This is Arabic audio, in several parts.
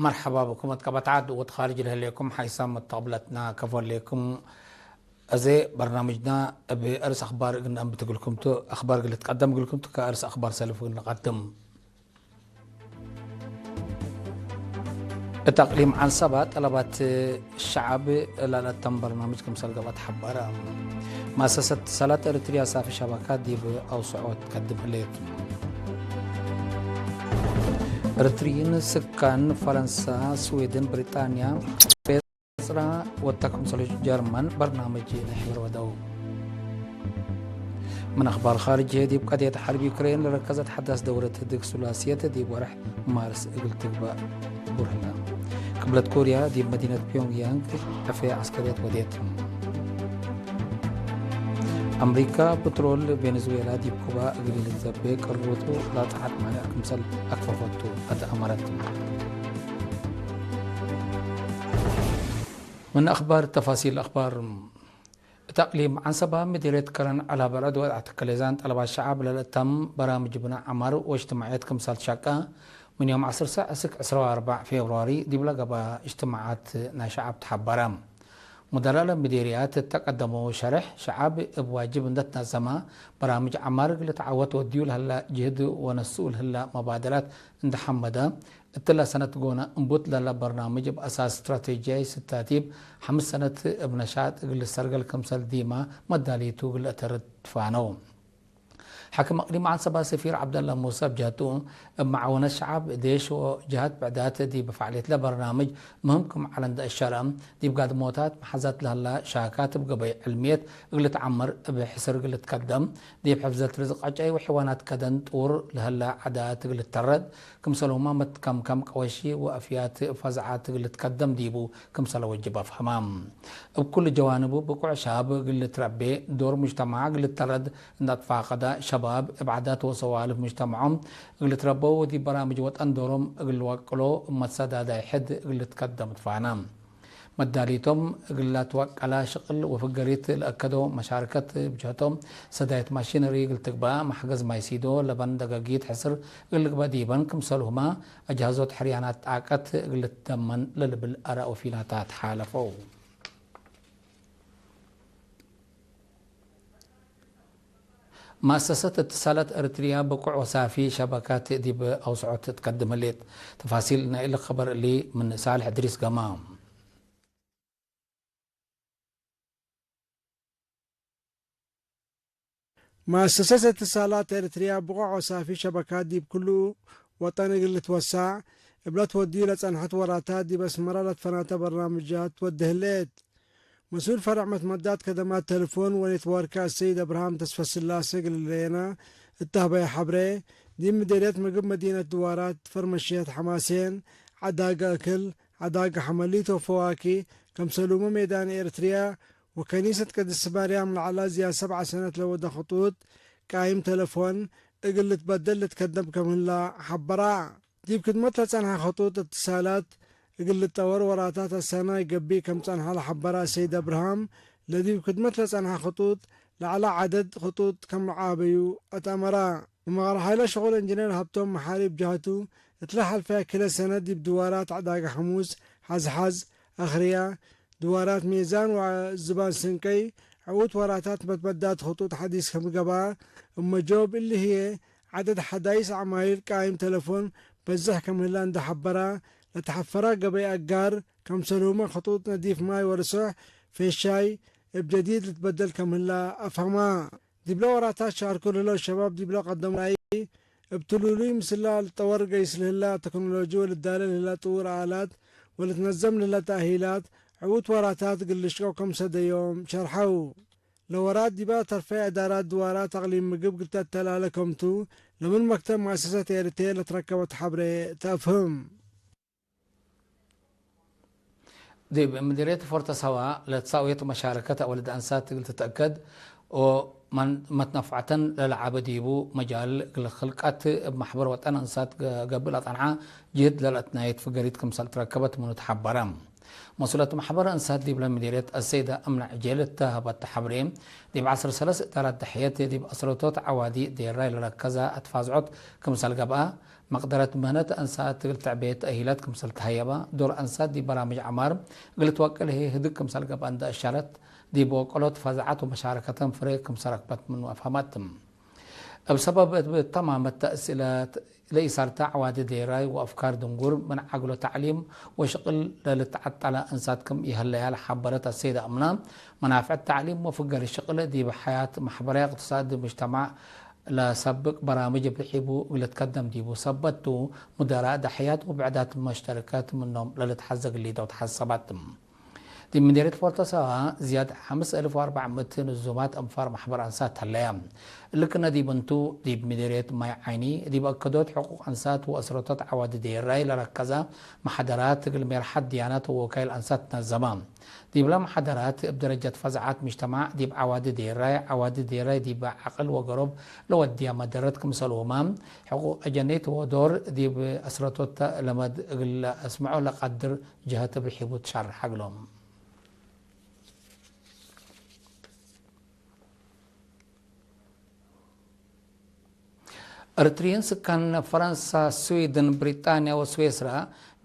مرحبا بكم اتقبطعد وتخارج لكم حيسام طابلتنا كفر لكم أزي برنامجنا بأرس أخبار قلنا بتقول لكم تو أخبار قلت تقدم قل لكم تو كأرس أخبار سلف نقدم التقليم عن سبا طلبات الشعب لا تم برنامجكم سلقبات حبارة مؤسسة صلاة إريتريا صافي شبكات دي أو صعود تقدم لكم إريتريين سكان فرنسا سويدن بريطانيا بيسرا وتكم سلوج جرمن برنامج نحور ودو من أخبار خارجية دي بقضية حرب يوكرين لركزت حدث دورة ديك ثلاثية دي ورح مارس قلت تقبأ برهنا قبلت كوريا دي مدينة بيونغ يانغ رفع عسكريات وديتهم أمريكا بترول فنزويلا دي بكوبا قليل الزبيك الروتو لا تحت معنا كمسل أكففتو قد أمرتهم من أخبار تفاصيل الأخبار تقليم عن سبا مديرية كرن على برد وقت كليزان طلب الشعب للتم برامج بناء عمر واجتماعات كمسال شاكا من يوم 10 ساعة 14 فبراير دي بلا قبا اجتماعات شعب تحبرام مدلالة مديريات تقدموا شرح شعب بواجب ندتنا زما برامج عمر لتعوت وديول هلا جهد ونسؤول هلا مبادرات عند حمدا التلا سنة قونا انبوت للا برنامج بأساس استراتيجي ستاتيب 5 سنة بنشاط قل السرقل كمسال ديما مداليتو قل اترد فانو حكم اقليم عن سبا سفير عبد الله موسى بجهته معاونة الشعب ديش وجهات بعدات دي بفعالية لبرنامج مهمكم على الشارع دي بقاد موتات محزات لهلا شاكات بقبي علمية قلت عمر بحسر قلت قدم دي بحفظة رزق عجاي وحيوانات كدن طور لهلا عادات قلت ترد كمسلو مامت كم قواشي وافيات فزعات قلت قدم ديبو كمسلو وجبه فهمام بكل جوانبه بقوع شاب قلت ربي دور مجتمع قلت ترد نتفاقد شباب ابعادات وسوالف مجتمعهم قلت ربو دي برامج وطن دورهم قل وقلو متسادة دا حد قلت قدم تفانام مداليتهم قلت وقلا شغل وفقريت الأكدو مشاركة بجهتهم سدايت ماشينري قلت قبا محقز ما يسيدو لبن دقاقيت حسر قلت قبا ديبن كمسلهما أجهزوت حريانات عاقت قلت دمن للبل أراء وفيناتات حالفو مؤسسة اتصالات إريتريا بقوع وسافي شبكات دي أوسعت تقدم ليت تفاصيلنا إلى خبر اللي من صالح إدريس قمام مؤسسة اتصالات إريتريا بقوع وسافي شبكات دي بكله وطن قلة توسع بلا تودي لتصنحت وراتات دي بس مرالة فناتا برنامجات ودهليت مسؤول فرع متمدات خدمات تلفون ونتورك السيد ابراهام تسفس الله سجل اللينا التهبة حبري دي مديرية مقب مدينة دوارات فرمشيات حماسين عداق أكل عداق حمليت وفواكي كم سلومة ميدان إريتريا وكنيسة قدس مريم العلازية 7 سنوات لودا خطوط قايم تلفون اقل تبدل تقدم كمن لا حبراء دي بكدمت لتنها خطوط اتصالات يقول التور وراتات السنة يقبي كم صنها لحبرا سيد أبراهام الذي بخدمة لصنها خطوط لعلى عدد خطوط كم عابيو أتأمرا وما راح إلى شغل انجنير هبتهم محارب جهته اتلحل فيها كل سنة دي بدوارات عداق حموس حز أخريا دوارات ميزان وزبان سنكي عود وراتات متبدات خطوط حديث كم قبا أما جوب اللي هي عدد حدايس عمايل قايم تلفون بزح كم هلان ده حبرا لتحفرا قبي أقار كم سلومة خطوط نظيف ماي ورسوح في الشاي بجديد لتبدل كم هلا أفهما دبلا وراتات شاركوا له الشباب دبلا قدموا لي ابتلوا لي مثل التور قيس لله تكنولوجيا والدالة لله طور آلات ولتنظم لله تأهيلات عود وراتات قلشقوا كم سد يوم شرحوا لورات دبا ترفع إدارات دوارات أقليم مقب قلت التلالة تو لمن مكتب مؤسسة إريتريا تركبت حبري تفهم دي مديرية فورتا سوا لتساوية مشاركة ولد أنسات تتأكد ومن متنفعة للعب ديبو مجال الخلقات محبر وطن أنسات قبل أطنعا جد للأتنايت في قريت كمسال تركبت من تحبرام مسؤولة محبر أنسات دي بلا مديرية السيدة أمنع جيلة هبت تحبرين دي بعصر سلس ثلاث تحيات دي بأسرطات عوادي دي الراي لركزة أتفازعت كمسال قبقى مقدرة مهنة أنسات تعبيت أهيلات كمسال تهيبا دور أنسات دي برامج عمار قلت وكل هي هدك كمسال قبقى أندا أشارت دي بوقلوت فازعات ومشاركة فريق كمسال ركبت من وأفهماتهم بسبب تمام التأسيلات لإيصال تعواد ديراي وأفكار دنقور من عقل تعليم وشغل للتعطل أنساتكم يهلا حبرت السيدة أمنا منافع التعليم وفقر الشغل دي بحياة محبرة اقتصاد المجتمع لا سبق برامج بحيبو ولتقدم ديبو سبتو مدراء دحيات وبعدات المشتركات منهم للتحزق اللي دو تحسباتهم دي مديرية فورتسا زيادة 5400 نزومات أنفار محبر أنسات هالأيام اللي كنا دي بنتو دي بمديرية ماي عيني دي بأكدوت حقوق أنسات وأسرطات عواد دي الرأي لركزة محاضرات المرحد ديانات ووكايل أنسات الزمان دي بلا محاضرات بدرجة فزعات مجتمع دي بعواد دي الرأي عواد دي الرأي دي بعقل وقرب لو الديا مدرتكم سلومام حقوق أجنيت ودور دي بأسرطات لما اسمعوا لقدر جهة بحيبوت شعر حقلهم أريتريين سكان فرنسا السويدن بريطانيا وسويسرا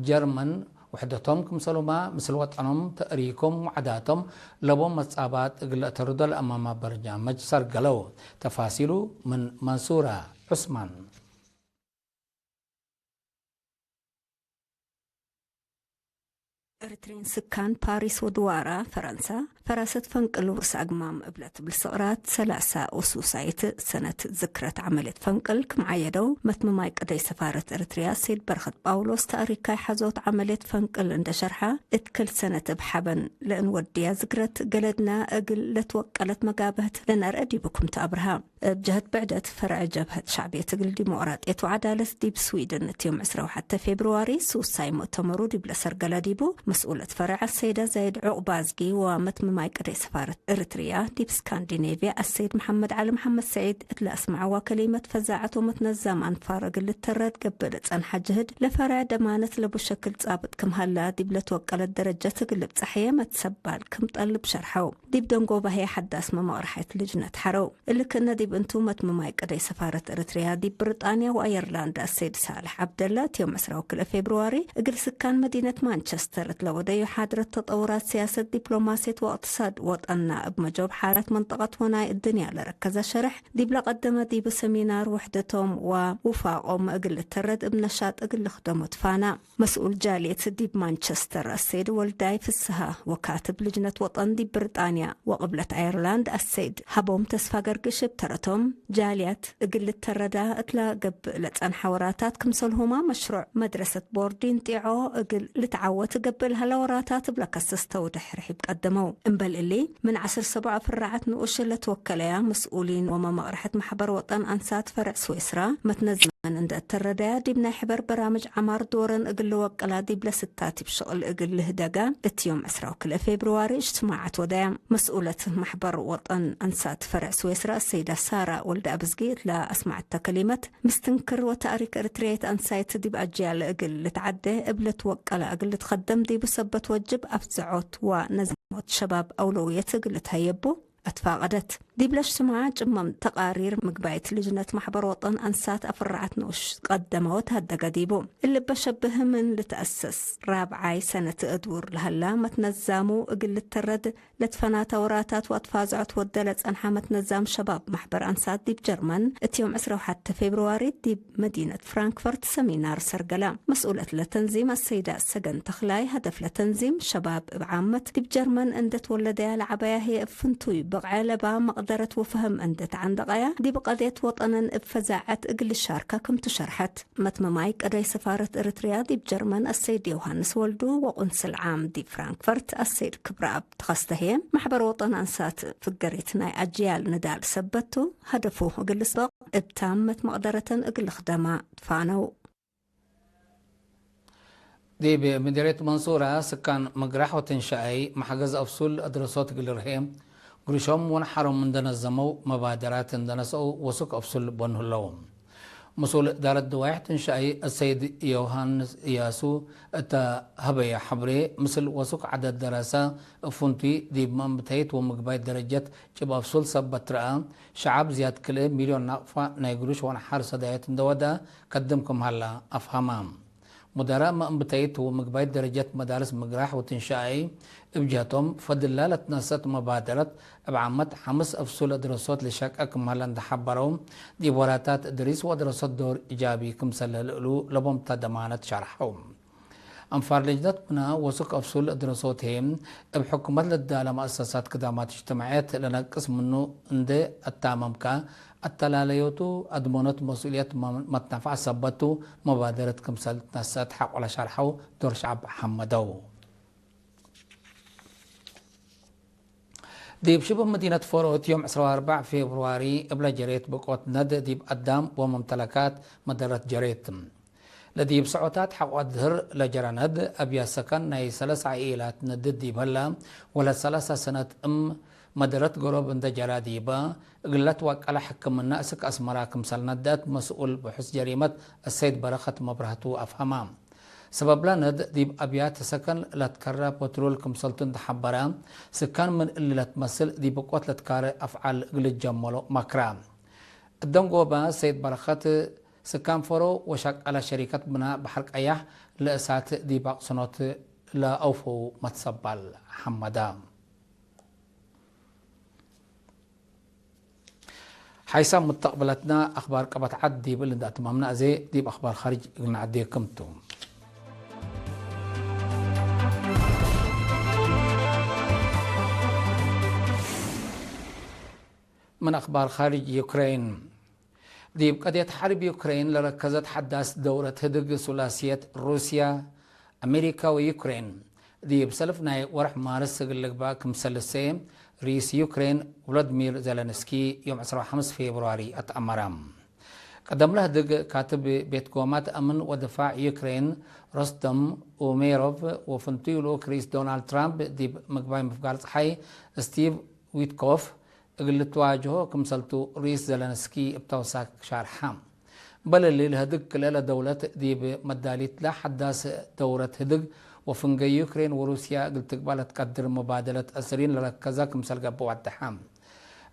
جرمن وحدتهم كمسلوما مثل وطنهم تأريكم وعداتهم لبو مصابات اقل تردل أمام برنامج سرقلو تفاصيله من منصورة عثمان إريترين سكان باريس ودوارا فرنسا فرست فنقل ورس أقمام قبلت بالسقرات 3 أسوسايت سنة ذكرت عملية فنقل كم عيدو متم مايك قدي سفارة إريتريا سيد برخت باولوس تأريكاي حزوت عملية فنقل عند شرحة اتكل سنة بحبن لأن وديا ذكرت قلدنا أقل لتوكلت مقابهت لنار أدي بكم تأبرها بجهة بعدت فرع جبهة شعبية تقل ديمقراطية وعدالة دي بسويدن تيوم 10 حتى فبراير سوساي مؤتمرو دي بلسر قلديبو مسؤولة فرع السيدة زايد عقبازقي ومتم مايك رئيس سفارة إريتريا دي بسكاندينيفيا السيد محمد علي محمد سعيد اتلا اسمع وكلمة فزاعة ومتنزم عن فارق اللي ترد قبلت عن حجهد لفرع دمانت لبو شكل تصابت كم هلا دي بلتوكلت درجة تقلب صحية ما تسبال كم طلب شرحو دي بدنقوبة هي حد اسمه مقرحة لجنة حرو اللي كنا دي بنتو متم مايك رئيس سفارة إريتريا دي بريطانيا وأيرلندا السيد صالح عبد الله يوم 10 فبراير اجل سكان مدينة مانشستر لودي حاضرة تطورات سياسة دبلوماسية واقتصاد وطننا بمجوب حالات منطقة وناي الدنيا لركز شرح دي بلا قدمة دي بسمينار وحدتهم ووفاقهم اقل الترد بنشاط اقل خدمة فانا مسؤول جالية دي بمانشستر السيد والداي في السها وكاتب لجنة وطن دي بريطانيا وقبلة ايرلاند السيد هبوم تسفى قرقش بترتهم جالية اقل التردة اتلا قبلة عن حوراتات كمسلهما مشروع مدرسة بوردين تيعو اقل لتعوت قبل هالوراتات بلا كسستو ودحرحي بقدموا انبل اللي من 7 فرعات نقوش اللي توكليا مسؤولين وما مقرحة محبر وطن أنسات فرع سويسرا متنزم عند الترداء دي بنا حبر برامج عمار دورن اقل وقلا دي بلا ستاتي بشغل اقل هداقا اتيوم 10 فبراير اجتماعات ودايم مسؤولة محبر وطن أنسات فرع سويسرا السيدة سارة ولد أبزقيت لا أسمع التكلمات مستنكر وتأريك إريتريت أنسايت دي بأجيال اقل تعدي قبلت وقلا اقل تخدم دي بسبت وجب أفزعوت ونزموت شباب أولوية اقل تهيبو اتفاقدت دي بلا اجتماع جمم تقارير مقبايت لجنة محبر وطن أنسات أفرعت نوش قدموت هدا قديبو اللي بشبه من لتأسس رابعاي سنة أدور لهلا متنزامو اقل الترد لتفنا توراتات واتفازعت ودلت أنحا متنزام شباب محبر أنسات دي بجرمن اتيوم 10 حتى فبراير دي بمدينة فرانكفورت سمينار سرقلا مسؤولة لتنظيم السيدة السجن تخلاي هدف لتنظيم شباب بعامة دي بجرمن اندت ولدها لعبايا هي فنتوي بغالبا مقدرة وفهم اندت عن دقايا دي بقضية وطنا بفزاعة اقل الشاركة كم تشرحت متم مايك قدي سفارة إريتريا دي بجرمن السيد يوهانس ولدو وقنصل عام دي فرانكفورت السيد كبراب تخصتهين محبر وطن أنسات فقريتنا أجيال ندال سبتو هدفو اقل سبق ابتامت مقدرة اقل خدمة فانو دي بمديرية منصورة سكان مقرح وتنشأي محجز أفصول أدرسات قلرهيم قرشهم ونحرم من دنزمو مبادرات دنسو وسك أفصول بنه اللوم مسؤول إدارة دواعي تنشأي السيد يوهانس ياسو هبية حبري مثل وسوق عدد دراسة فونتي دي منبتيت ومقبايت درجة جباب سول سبت رأى شعب زياد كله مليون نقفة نايقلوش وانا حارس دايت دودا قدمكم هلا أفهمام مدراء منبتيت ومقبايت درجة مدارس مقراح وتنشأي بجهتهم فدلالة ناسات مبادرة بعمت حمس أفصول دراسات لشك أكم هلا حبرهم دي وراتات إدريس ودراسات دور إيجابي كمسل الألو لبم تدمانة شرحهم أنفار لجنة بنا وسوق أفصول دراسات هم بحكومة للدالة مؤسسات كدامات اجتماعات لنقص منه عند التامم كا التلاليوتو أدمونت مسؤولية متنفع سبتو مبادرة كمسل ناسات حق على شرحه دور شعب حمدو ديب شبه مدينة فوروت يوم 24 فبراير قبل جريت بقوة ند ديب قدام وممتلكات مدرة جريت لديب سعوتات حق أظهر لجرى ند أبيا سكن ناي 3 عائلات ند ديب هلا ولا 3 سنة مدرة قرب عند جرى ديبا قلت وقال حكم الناس أسمراكم سلندات مسؤول بحث جريمة السيد برخة مبرهتو أفهمام سبب لاند ديب أبيات سكن لتكرر بترول كمسلطن تحبرا سكان من اللي لتمثل ديب قوت لتكار أفعال قل الجمالو مكرام الدنقوبة سيد برخات سكان فرو وشك على شركة بناء بحرق أيح لأسات ديب أقصنوت لا أوفو متصبال حمدا حيث مستقبلتنا أخبار قبط عد ديب اللي أتمامنا زي ديب أخبار خارج قلنا عديكمتم من أخبار خارج يوكرين ديب قضية حرب يوكرين لركزت حداث دورة هدق ثلاثية روسيا أمريكا ويوكرين ديب سلفنا ورح مارس قلقبا كمسلسي رئيس يوكرين فلاديمير زيلينسكي يوم 15 فبراير أتأمرام قدم له هدق كاتب بيت قومات أمن ودفاع يوكرين رستم أوميروف وفنتيولو كريس دونالد ترامب ديب مقباي مفقار حي ستيف ويتكوف اللي تواجهه كمسلتو رئيس زيلينسكي بتوساك شارحام بل اللي هدق كلا دولة ديب مداليت لا حداث دورة هدق وفنجي يوكرين وروسيا قلت قبالة تقدر مبادلة أسرين لركزا كمسل قبو التحام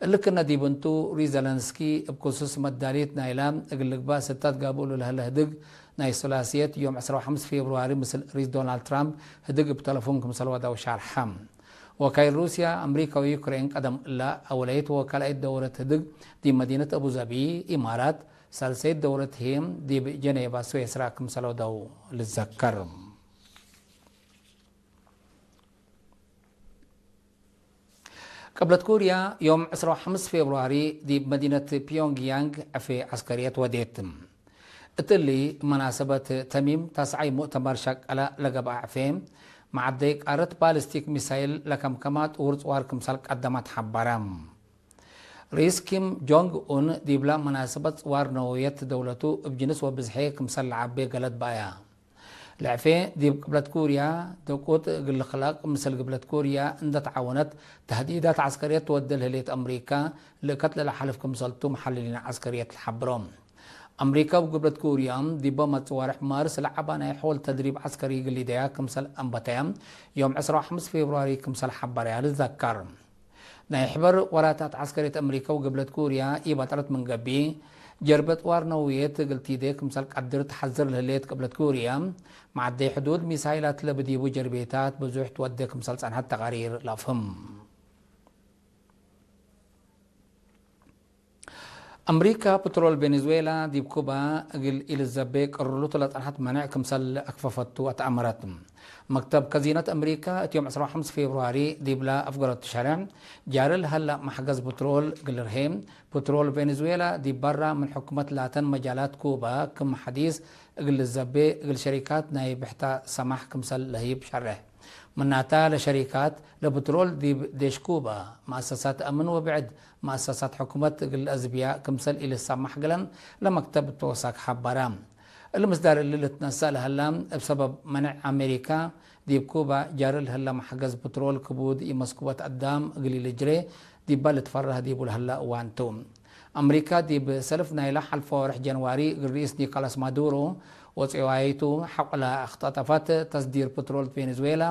اللي كنا ديبنتو رئيس زيلينسكي بخصوص مداليت نايلام قلت قبا ستات قابولو لها الهدق ناي ثلاثيات يوم 15 فبراير مثل رئيس دونالد ترامب هدق بتلفون كمسل ودا وشارحام وكاين روسيا أمريكا ويوكرين قدم لا أوليت وكالة دورة هدق دي مدينة أبو ظبي إمارات سلسلة دورة هيم دي جنيفا سويسرا كمسلو دو للذكر قبل كوريا يوم 15 فبراير دي مدينة بيونغ يانغ في عسكرية وديتم اتلي مناسبة تميم تسعي مؤتمر شك على لقب عفيم مع الديك أرد بالستيك ميسايل لكم كمات ورز واركم سالك قدمت حبارام رئيس كيم جونغ اون ديبلا مناسبة وار نووية دولته بجنس وبزحي كمسال عبي قلت بايا لعفين ديب قبلة كوريا دوكوت قل خلاق مثل قبلة كوريا عند تعاونت تهديدات عسكرية تودل هلية أمريكا لقتل الحلف كمسالتو محللين عسكرية الحبرام أمريكا وقبلة كوريا ديبا متصوارح مارس لعبانا يحول تدريب عسكري قل ديا كمسال أنبتيام يوم 15 فبراير كمسال حباريا للذكر نايحبر وراتات عسكرية أمريكا وقبلة كوريا إيباترت من قبي جربت وارنويت قلتي ديك مسالك قدر تحذر لهليت قبلة كوريا مع دي حدود ميسايلات لبديبو جربيتات بزوح توديك مسالس عن حتى تغارير لافهم أمريكا بترول فنزويلا دي بكوبا قل إلزابيك الرلوت لطنحت منع كمسال أكففتو أتأمرتم مكتب كزينة أمريكا يوم 15 فبراير دي بلا أفقرت شارع جارل هلا محجز بترول قل رهيم بترول فنزويلا دي برا من حكومة لاتن مجالات كوبا كم حديث قل الزبي قل شركات نايب بحتا سماح كمسال لهيب شرح مناتا لشركات لبترول ديش كوبا مؤسسات أمن وبعد مؤسسات حكومة الأزبياء كمسل إلى السمح قلن لمكتب توساك حبارام المصدر اللي تنسى لهلا بسبب منع أمريكا ديب كوبا جار لهلا محجز بترول كبود مسكوبة قدام قليل جري ديب بالتفرها ديبو لهلا وانتوم أمريكا دي بسلف نايلة حلف ورح جنواري الرئيس نيكولاس مادورو وصيوايتو حول اختطافات تصدير بترول فنزويلا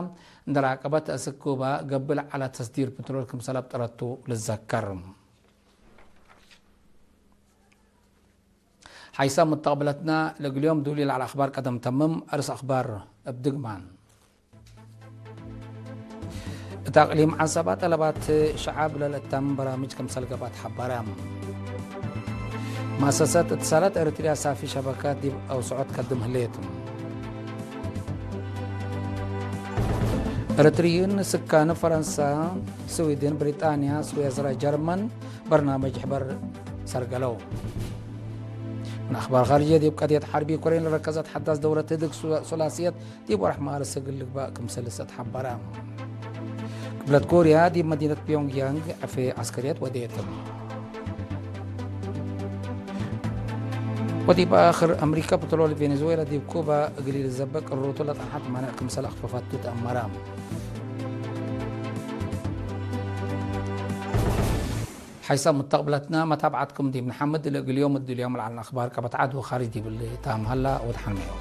اندراقبت اسكوبا قبل على تصدير بترول كمسلب طرتو للذكر حيث متقبلتنا لليوم دولي على اخبار قدم تمم ارس اخبار بدقمان تقليم عن سبات طلبات شعب للتم برامج كمسل قبات حبارام مؤسسات اتصالات اريتريا صافي شبكات دي او صعود قدم هليتهم اريتريين سكان فرنسا سويدن بريطانيا سويسرا جرمن برنامج حبر سرقلو من اخبار خارجيه دي قضيه حربي كورين ركزت حداث دوره تدق ثلاثيات دي ورح مارس سجل باكم سلسله حبرام بلاد كوريا دي مدينه بيونغ يانغ في عسكريات وديتهم ودي بآخر أمريكا بترول فنزويلا دي كوبا قليل الزبك الروتولة طنحت معنا كمسال أخفافات تتأمرام حيث متقبلتنا متابعتكم دي محمد اليوم على الأخبار كبتعاد وخارج دي باللي تام هلا ودحن ميو